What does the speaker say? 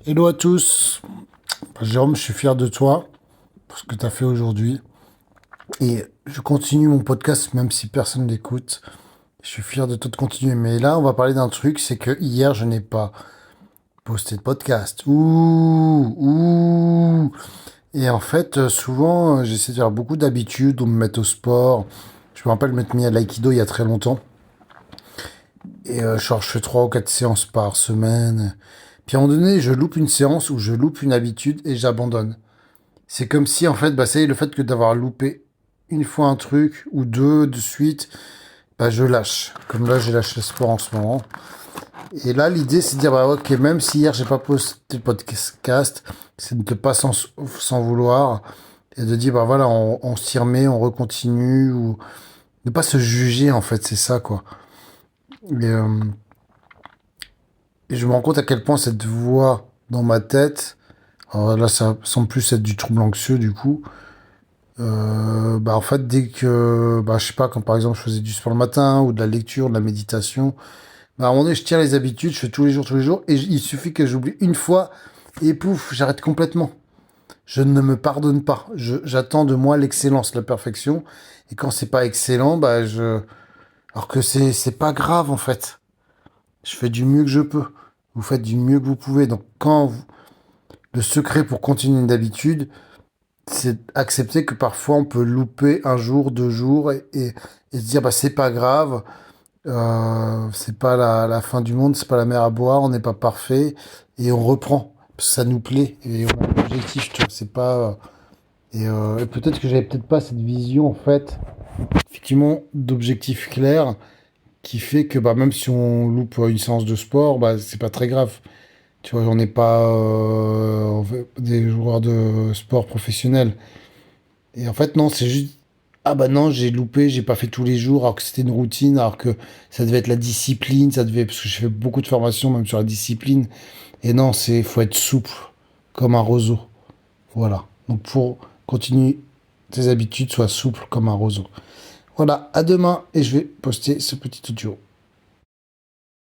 Hello à tous. Jérôme, je suis fier de toi pour ce que tu as fait aujourd'hui. Et je continue mon podcast même si personne ne l'écoute. Je suis fier de toi de continuer. Mais là, on va parler d'un truc, c'est que hier, je n'ai pas posté de podcast. Ouh. Et en fait, souvent, j'essaie de faire beaucoup d'habitudes, on me met au sport. Je me rappelle m'être mis à l'aïkido il y a très longtemps. Et genre, je fais 3 ou 4 séances par semaine. Puis à un moment donné, je loupe une séance ou je loupe une habitude et j'abandonne. C'est comme si, en fait, bah, ça y est, le fait que d'avoir loupé une fois un truc ou deux de suite, bah, je lâche. Comme là, j'ai lâché le sport en ce moment. Et là, l'idée, c'est de dire, bah, ok, même si hier, j'ai pas posté de podcast, c'est de ne pas s'en vouloir et de dire, bah, voilà, on s'y remet, on recontinue ou ne pas se juger, en fait, c'est ça, quoi. Et, euh, et je me rends compte à quel point cette voix dans ma tête, alors là, ça semble plus être du trouble anxieux, du coup. Bah en fait, dès que, bah, je sais pas, quand par exemple je faisais du sport le matin ou de la lecture, de la méditation, bah à un moment donné, je tiens les habitudes, je fais tous les jours, et il suffit que j'oublie une fois, et pouf, j'arrête complètement. Je ne me pardonne pas. J'attends de moi l'excellence, la perfection, et quand c'est pas excellent, alors que c'est pas grave en fait. Je fais du mieux que je peux. Vous faites du mieux que vous pouvez. Donc le secret pour continuer une habitude, c'est accepter que parfois on peut louper un jour, 2 jours et se dire bah c'est pas grave, c'est pas la fin du monde, c'est pas la mer à boire, on n'est pas parfait et on reprend parce que ça nous plaît et on a un objectif, tu vois, c'est pas et peut-être que j'avais peut-être pas cette vision en fait, effectivement d'objectif clair qui fait que bah même si on loupe une séance de sport, bah c'est pas très grave. Tu vois, on n'est pas des joueurs de sport professionnels. Et en fait, non, c'est juste, ah bah non, j'ai loupé, j'ai pas fait tous les jours, alors que c'était une routine, alors que ça devait être la discipline, ça devait, parce que j'ai fait beaucoup de formations, même sur la discipline. Et non, faut être souple, comme un roseau. Voilà. Donc pour continuer tes habitudes, sois souple comme un roseau. Voilà, à demain, et je vais poster ce petit audio.